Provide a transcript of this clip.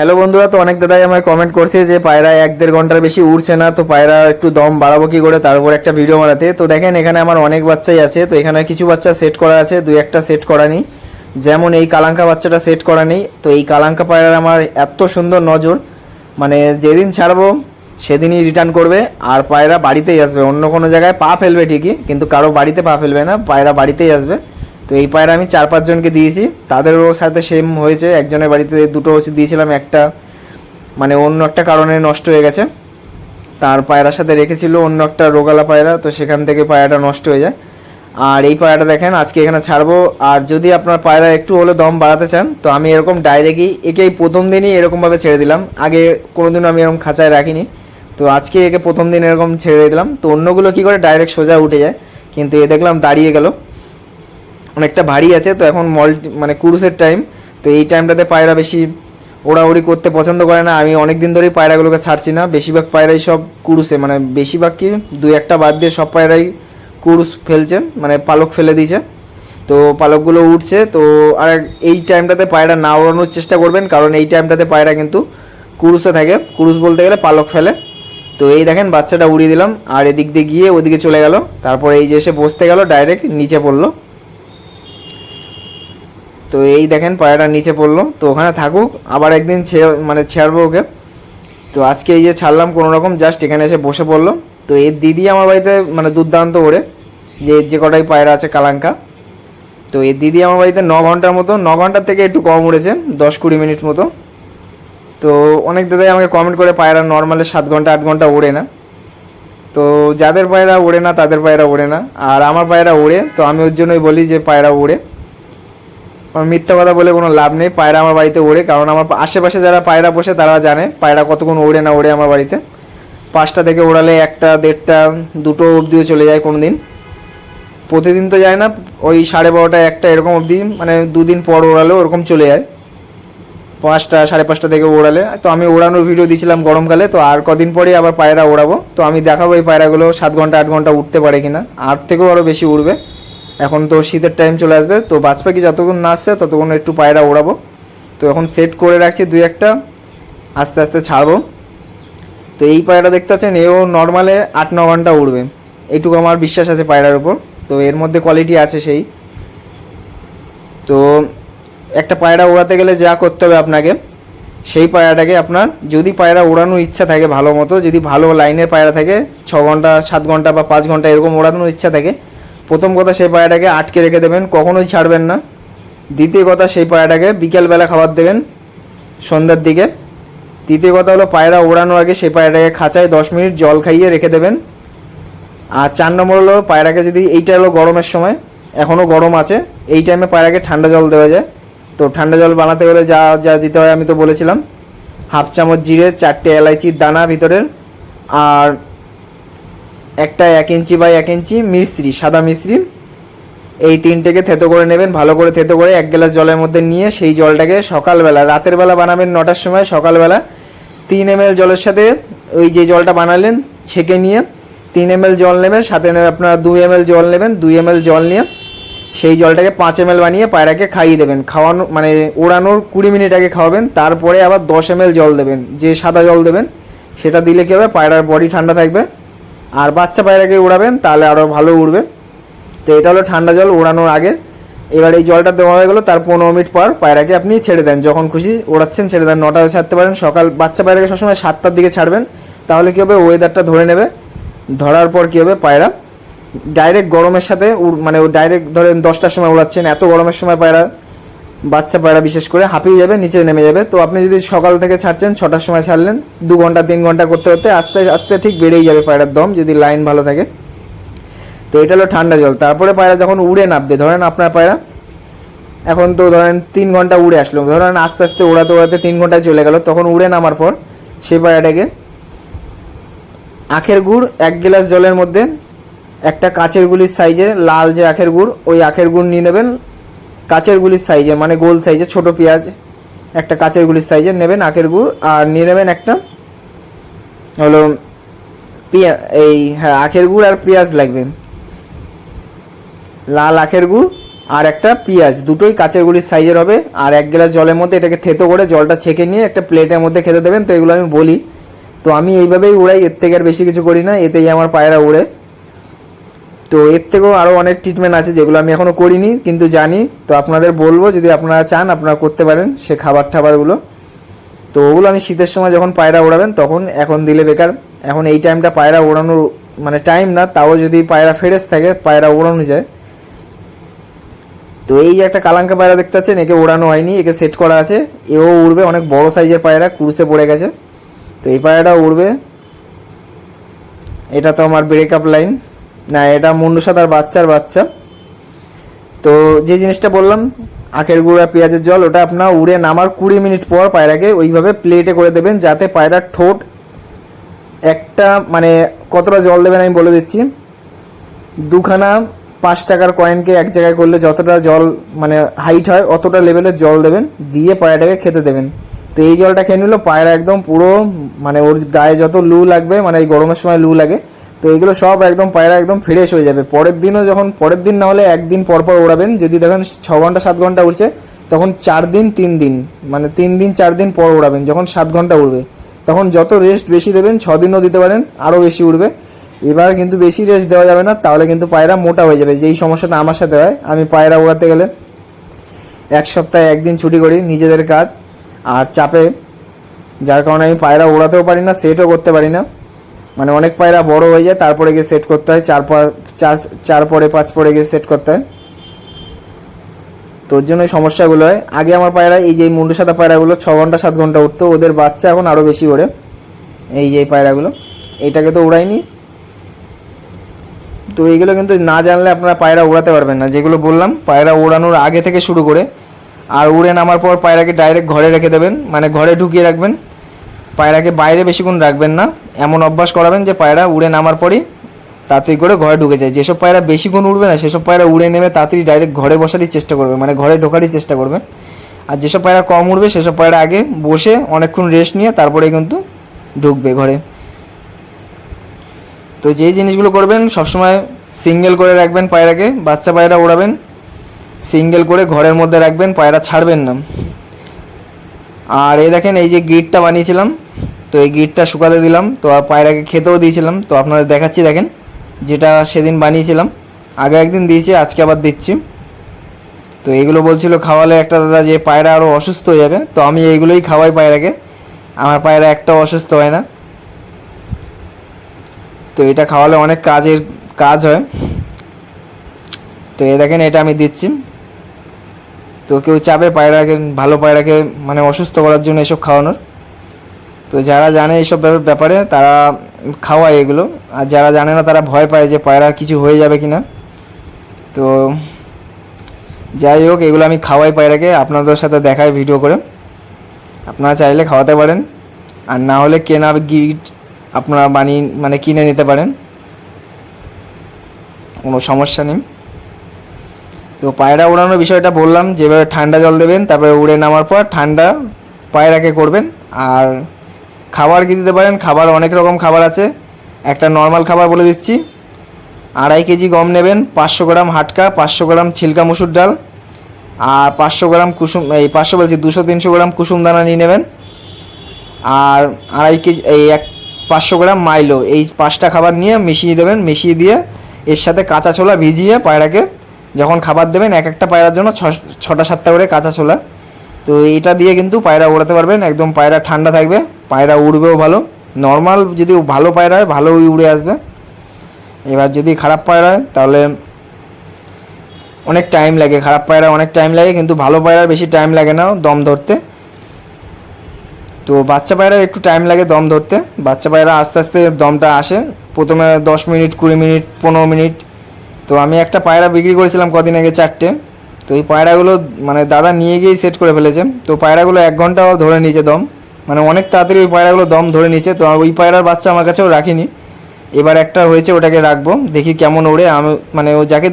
Hello বন্ধুরা, তো অনেক দাদাই আমায় কমেন্ট করছে যে পায়রা 1-1.5 ঘন্টার বেশি উড়ছে না, তো পায়রা একটু দম বাড়াবো কি করে, তার উপর একটা ভিডিও বানাতে। তো দেখেন এখানে আমার অনেক বাচ্চাই আছে, তো এখানে কিছু বাচ্চা সেট করা আছে, 2-1টা সেট করা নেই। যেমন এই কালাঙ্কা বাচ্চাটা সেট করা নেই। তো এই কালাঙ্কা পায়রার আমার এত সুন্দর নজর, মানে যেদিন ছাড়বো সেদিনই রিটার্ন করবে, আর পায়রা বাড়িতেই আসবে। অন্য কোনো জায়গায় পা ফেলবে ঠিকই, কিন্তু কারো বাড়িতে পা ফেলবে না, পায়রা বাড়িতেই আসবে। তো এই পায়রা আমি 4-5 জনকে দিয়েছি, তাদেরও সাথে সেম হয়েছে। একজনের বাড়িতে দুটো দিয়েছিলাম, একটা মানে অন্য একটা কারণে নষ্ট হয়ে গেছে, তার পায়রার সাথে রেখেছিল অন্য একটা রোগালা পায়রা, তো সেখান থেকে পায়রাটা নষ্ট হয়ে যায়। আর এই পায়রাটা দেখেন আজকে এখানে ছাড়বো। আর যদি আপনার পায়রা একটু হলে দম বাড়াতে চান, তো আমি এরকম ডাইরেক্টই একেই প্রথম দিনই এরকমভাবে ছেড়ে দিলাম। আগে কোনোদিনও আমি এরকম খাঁচায় রাখিনি, তো আজকে একে প্রথম দিন এরকম ছেড়ে দিলাম। তো অন্যগুলো কী করে ডাইরেক্ট সোজা উঠে যায়, কিন্তু এ দেখলাম দাঁড়িয়ে গেল, অনেকটা ভারী আছে। তো এখন মানে কুরুসের টাইম, তো এই টাইমটাতে পায়রা বেশি ওড়াউড়ি করতে পছন্দ করে না। আমি অনেক দিন ধরেই পায়রাগুলোকে ছাড়ছি না, বেশিরভাগ পায়রাই সব কুরুসে, মানে বেশিরভাগ কি 2-1টা বাদ দিয়ে সব পায়রাই কুরুস ফেলছে, মানে পালক ফেলে দিয়েছে। তো পালকগুলো উঠছে। তো আর এই টাইমটাতে পায়রা না ওড়ানোর চেষ্টা করবেন, কারণ এই টাইমটাতে পায়রা কিন্তু কুরুসে থাকে। কুরুস বলতে গেলে পালক ফেলে। তো এই দেখেন বাচ্চাটা উড়িয়ে দিলাম, আর এদিক দিয়ে গিয়ে ওদিকে চলে গেল, তারপর এই যে এসে বসতে গেল, ডাইরেক্ট নিচে পড়লো। তো এই দেখেন পায়রাটা নিচে পড়লো, তো ওখানে থাকুক, আবার একদিন মানে ছাড়বো ওকে। তো আজকে এই যে ছাড়লাম কোনো রকম, জাস্ট এখানে এসে বসে পড়লো। তো এর দিদি আমার বাড়িতে মানে দুর্দান্ত ওড়ে, যে কটাই পায়রা আছে কালাঙ্কা। তো এর দিদি আমার বাড়িতে 9 ঘন্টার মতো, 9 ঘন্টার থেকে একটু কম উড়েছে, 10-20 মিনিট মতো। তো অনেক দাদাই আমাকে কমেন্ট করে পায়রা নর্মালে 7 ঘন্টা 8 ঘন্টা ওড়ে না। তো যাদের পায়রা ওড়ে না তাদের পায়রা ওড়ে না, আর আমার পায়রা ওড়ে, তো আমি ওর জন্যই বলি যে পায়রা ওড়ে। আমার মিথ্যা কথা বলে কোনো লাভ নেই, পায়রা আমার বাড়িতে ওড়ে, কারণ আমার আশেপাশে যারা পায়রা বসে তারা জানে পায়রা কতক্ষণ ওড়ে না ওড়ে আমার বাড়িতে। 5টা থেকে ওড়ালে 1টা 1.5টা 2টো অবধিও চলে যায় কোনো দিন, প্রতিদিন তো যায় না, ওই 12:30 1টা এরকম অবধি, মানে 2 দিন পর ওড়ালেও ওরকম চলে যায়। 5টা 5:30 থেকে ওড়ালে, তো আমি ওড়ানোর ভিডিও দিয়েছিলাম গরমকালে, তো আর কদিন পরেই আবার পায়রা ওড়াবো, তো আমি দেখাবো এই পায়রাগুলো 7 ঘন্টা 8 ঘন্টা উঠতে পারে কিনা, আর থেকেও আরও বেশি উড়বে। এখন তো শীতের টাইম চলে আসবে, তো বাজ পাখি যতক্ষণ না আসছে ততক্ষণ একটু পায়রা ওড়াবো। তো এখন সেট করে রাখছি 2-1টা, আস্তে আস্তে ছাড়বো। তো এই পায়রা দেখতে পাচ্ছেন, এও নর্মালে 8-9 ঘন্টা উড়বে, এইটুকু আমার বিশ্বাস আছে পায়রার উপর। তো এর মধ্যে কোয়ালিটি আছে সেই। তো একটা পায়রা ওড়াতে গেলে যা করতে হবে আপনাকে, সেই পায়রাটাকে আপনার যদি পায়রা ওড়ানোর ইচ্ছা থাকে ভালো মতো, যদি ভালো লাইনের পায়রা থাকে, 6 ঘন্টা 7 ঘন্টা বা 5 ঘন্টা এরকম ওড়ানোর ইচ্ছা থাকে, প্রথম কথা সেই পায়রাটাকে আটকে রেখে দেবেন, কখনোই ছাড়বেন না। দ্বিতীয় কথা, সেই পায়রাটাকে বিকেলবেলা খাবার দেবেন সন্ধ্যার দিকে। তৃতীয় কথা হলো পায়রা ওড়ানোর আগে সেই পায়রাটাকে খাঁচায় 10 মিনিট জল খাইয়ে রেখে দেবেন। আর 4 নম্বর হলো পায়রাকে যদি, এইটা হলো গরমের সময়, এখনও গরম আছে, এই টাইমে পায়রাকে ঠান্ডা জল দেওয়া যায়। তো ঠান্ডা জল বানাতে গেলে যা যা দিতে হয় আমি তো বলেছিলাম, 1/2 চামচ জিরে, 4টে এলাইচির দানা ভিতরের, আর একটা 1 ইঞ্চি বাই 1 ইঞ্চি মিশ্রি, সাদা মিশ্রি, এই 3টেকে থেতো করে নেবেন, ভালো করে থেতো করে 1 গ্লাস জলের মধ্যে নিয়ে সেই জলটাকে সকালবেলা, রাতের বেলা বানাবেন 9টার সময়, সকালবেলা 3 ml জলের সাথে ওই যে জলটা বানালেন ছেঁকে নিয়ে 3 ml জল নেবেন, সাথে নেবে আপনার 2 ml জল নেবেন, 2 ml জল নিয়ে সেই জলটাকে 5 ml বানিয়ে পায়রাকে খাইয়ে দেবেন। খাওয়ানো মানে ওড়ানোর 20 মিনিট আগে খাওয়াবেন, তারপরে আবার 10 ml জল দেবেন, যে সাদা জল দেবেন সেটা দিলে কী হবে, পায়রার বডি ঠান্ডা থাকবে। আর বাচ্চা পায়রাকে উড়াবেন তাহলে আরও ভালো উড়বে। তো এটা হলো ঠান্ডা জল ওড়ানোর আগে। এবার এই জলটা দেওয়া হয়ে গেলো, তার 15 মিনিট পর পায়রাকে আপনি ছেড়ে দেন, যখন খুশি ওড়াচ্ছেন ছেড়ে দেন। 9টায় ছাড়তে পারেন, সকাল বাচ্চা পায়রাকে সবসময় 7টার দিকে ছাড়বেন, তাহলে কী হবে, ওয়েদারটা ধরে নেবে। ধরার পর কী হবে, পায়রা ডাইরেক্ট গরমের সাথে মানে ও ডাইরেক্ট ধরেন 10টার সময় উড়াচ্ছেন, এত গরমের সময় পায়রা, বাচ্চা পায়রা বিশেষ করে হাঁপিয়ে যাবে, নিচে নেমে যাবে। তো আপনি যদি সকাল থেকে ছাড়ছেন, 6টার সময় ছাড়লেন, 2 ঘন্টা 3 ঘন্টা করতে করতে আস্তে আস্তে ঠিক বেড়েই যাবে পায়রার দম, যদি লাইন ভালো থাকে। তো এটা হলো ঠান্ডা জল। তারপরে পায়রা যখন উড়ে নামবে, ধরেন আপনার পায়রা এখন তো ধরেন 3 ঘন্টা উড়ে আসলো, ধরেন আস্তে আস্তে ওড়াতে ওড়াতে 3 ঘন্টায় চলে গেল, তখন উড়ে নামার পর সেই পায়রাটাকে আখের গুড় 1 গ্লাস জলের মধ্যে, একটা কাচের গুলির সাইজের লাল যে আখের গুড়, ওই আখের গুড় নিয়ে নেবেন, কাচের গুলির সাইজে মানে গোল সাইজে, ছোট পেঁয়াজ একটা কাচের গুলির সাইজের নেবেন আখের গুড়, আর নিয়ে নেবেন একটা হলো এই হ্যাঁ আখের গুড় আর পেঁয়াজ লাগবে, লাল আখের গুড় আর একটা পেঁয়াজ, দুটোই কাঁচের গুলির সাইজের হবে। আর 1 গ্লাস জলের মধ্যে এটাকে থেতো করে জলটা ছেঁকে নিয়ে একটা প্লেটের মধ্যে খেতে দেবেন। তো এগুলো আমি বলি, তো আমি এইভাবেই উড়াই, এর থেকে আর বেশি কিছু করি না, এতেই আমার পায়রা উড়ে। তো এর থেকেও আরও অনেক ট্রিটমেন্ট আছে যেগুলো আমি এখনও করিনি কিন্তু জানি। তো আপনাদের বলবো, যদি আপনারা চান আপনারা করতে পারেন সে খাবারগুলো। তো ওগুলো আমি শীতের সময় যখন পায়রা ওড়াবেন তখন, এখন দিলে বেকার। এখন এই টাইমটা পায়রা ওড়ানোর মানে টাইম না, তাও যদি পায়রা ফ্রেশ থাকে পায়রা ওড়ানো যায়। তো এই যে একটা কালাঙ্কা পায়রা দেখতে পাচ্ছেন, একে ওড়ানো হয়নি, একে সেট করা আছে। এও উড়বে, অনেক বড় সাইজের পায়রা, ক্রুসে পড়ে গেছে। তো এই পায়রাটাও উড়বে। এটা তো আমার ব্রেকআপ লাইন না, এটা মুন্ডু সাদার বাচ্চা। তো যে জিনিসটা বললাম আখের গুঁড়া পেঁয়াজের জল, ওটা আপনার উড়ে নামার 20 মিনিট পর পায়রাকে ওইভাবে প্লেটে করে দেবেন, যাতে পায়রার ঠোঁট একটা মানে কতটা জল দেবেন আমি বলে দিচ্ছি। 2খানা 5 টাকার কয়েনকে এক জায়গায় করলে যতটা জল মানে হাইট হয় অতটা লেভেলের জল দেবেন, দিয়ে পায়রাটাকে খেতে দেবেন। তো এই জলটা খেয়ে নিল পায়রা একদম পুরো মানে ওর গায়ে যত লু লাগবে, মানে এই গরমের সময় লু লাগে, তো এগুলো সব একদম পায়রা একদম ফ্রেশ হয়ে যাবে। পরের দিনও যখন, পরের দিন না হলে একদিন পর পর ওড়াবেন। যদি দেখেন 6 ঘন্টা 7 ঘন্টা উড়ছে, তখন 4 দিন 3 দিন মানে 3 দিন 4 দিন পর ওড়াবেন। যখন 7 ঘন্টা উড়বে তখন যত রেস্ট বেশি দেবেন, 6 দিনও দিতে পারেন, আরও বেশি উড়বে। এবার কিন্তু বেশি রেস্ট দেওয়া যাবে না, তাহলে কিন্তু পায়রা মোটা হয়ে যাবে। যেই সমস্যাটা আমার সাথে হয়, আমি পায়রা ওড়াতে গেলে 1 সপ্তাহে 1 দিন ছুটি করি নিজেদের কাজ আর চাপে, যার কারণে আমি পায়রা ওড়াতেও পারি না, সেটও করতে পারি না। মানে অনেক পায়রা বড় হয়ে যায়, তারপরে গিয়ে সেট করতে হয়, 4 পরে 5 পরে গিয়ে সেট করতে হয়। তো ওর জন্য সমস্যাগুলো হয়। আগে আমার পায়রা, এই যে মুন্ডু সাদা পায়রাগুলো 6 ঘন্টা 7 ঘন্টা উঠতো, ওদের বাচ্চা এখন আরও বেশি ওড়ে। এই যে পায়রাগুলো, এইটাকে তো উড়াইনি। তো এইগুলো কিন্তু না জানলে আপনারা পায়রা উড়াতে পারবেন না। যেগুলো বললাম পায়রা ওড়ানোর আগে থেকে শুরু করে, আর উড়ে নামার পর পায়রাকে ডাইরেক্ট ঘরে রেখে দেবেন, মানে ঘরে ঢুকিয়ে রাখবেন। পায়রাকে বাইরে বেশিক্ষণ রাখবেন না, এমন অভ্যাস করাবেন যে পায়রা উড়ে নামার পরই তাড়াতাড়ি করে ঘরে ঢুকে যায়। যেসব পায়রা বেশিক্ষণ উড়বে না, সেসব পায়রা উড়ে নেমে তাড়াতাড়ি ডাইরেক্ট ঘরে বসারই চেষ্টা করবে, মানে ঘরে ঢোকারই চেষ্টা করবে। আর যেসব পায়রা কম উড়বে সেসব পায়রা আগে বসে অনেকক্ষণ রেস্ট নিয়ে তারপরে কিন্তু ঢুকবে ঘরে। তো যেই জিনিসগুলো করবেন সবসময় সিঙ্গেল করে রাখবেন পায়রাকে, বাচ্চা পায়রা ওড়াবেন সিঙ্গেল করে ঘরের মধ্যে রাখবেন, পায়রা ছাড়বেন না। আর এই দেখেন, এই যে গিটটা বানিয়েছিলাম, তো এই গিটটা শুকাতে দিলাম, তো পায়রাকে খেতেও দিয়েছিলাম। তো আপনাদের দেখাচ্ছি, দেখেন যেটা সেদিন বানিয়েছিলাম, আগে একদিন দিয়েছি, আজকে আবার দিচ্ছি। তো এইগুলো বলছিল খাওয়ালে একটা দাদা যে পায়রা আরও অসুস্থ হয়ে যাবে, তো আমি এইগুলোই খাওয়াই পায়রাকে, আমার পায়রা একটাও অসুস্থ হয় না। তো এটা খাওয়ালে অনেক কাজ হয়। তো এই দেখেন এটা আমি দিচ্ছি। তো কেউ চাবে পায়রাকে, ভালো পায়রাকে মানে অসুস্থ করার জন্য এসব খাওয়ানোর, তো যারা জানে এইসব ব্যাপারে তারা খাওয়ায় এগুলো, আর যারা জানে না তারা ভয় পায় যে পায়রা কিছু হয়ে যাবে কি না। তো যাই হোক, এগুলো আমি খাওয়াই পায়রাকে, আপনাদের সাথে দেখাই ভিডিও করে। আপনারা চাইলে খাওয়াতে পারেন, আর না হলে কেনা গিট আপনারা মানে কিনে নিতে পারেন, কোনো সমস্যা নেই। তো পায়রা ওড়ানোর বিষয়টা বললাম, যেভাবে ঠান্ডা জল দেবেন, তারপরে উড়ে নামার পর ঠান্ডা পায়রাকে করবেন। আর খাবার কী দিতে পারেন, খাবার অনেক রকম খাবার আছে। একটা নর্মাল খাবার বলে দিচ্ছি, 2.5 কেজি গম নেবেন, 500 গ্রাম হাটকা, 500 গ্রাম ছিলকা মুসুর ডাল, আর 500 গ্রাম কুসুম, এই 500 বলছি 200-300 গ্রাম কুসুম দানা নিয়ে নেবেন, আর 2.5 কেজি 500 গ্রাম মাইলো। এই 5টা খাবার নিয়ে মিশিয়ে দেবেন, মিশিয়ে দিয়ে এর সাথে কাঁচা ছোলা ভিজিয়ে পায়রাকে যখন খাবার দেবেন, এক একটা পায়রার জন্য 6টা-7টা করে কাঁচা ছোলা, তো এটা দিয়ে কিন্তু পায়রা ওড়াতে পারবেন। একদম পায়রা ঠান্ডা থাকবে, পায়রা উড়বেও ভালো। নর্মাল যদি ভালো পায়রা হয় ভালোই উড়ে আসবে। এবার যদি খারাপ পায়রা হয় তাহলে অনেক টাইম লাগে, খারাপ পায়রা অনেক টাইম লাগে, কিন্তু ভালো পায়রার বেশি টাইম লাগে না দম ধরতে। তো বাচ্চা পায়রার একটু টাইম লাগে দম ধরতে, বাচ্চা পায়রা আস্তে আস্তে দমটা আসে, প্রথমে 10 মিনিট, 20 মিনিট, 15 মিনিট। তো আমি একটা পায়রা বিক্রি করেছিলাম কদিন আগে 4টে, তো এই পায়রাগুলো মানে দাদা নিয়ে গিয়েই সেট করে ফেলেছে। তো পায়রাগুলো 1 ঘন্টাও ধরে নিয়েছে দম, মানে অনেক তাড়াতাড়ি ওই পায়রাগুলো দম ধরে নিয়েছে। তো ওই পায়রার বাচ্চা আমার কাছেও রাখিনি, এবার একটা হয়েছে, ওটাকে রাখবো, দেখি কেমন ওড়ে। আমি মানে ও যাকে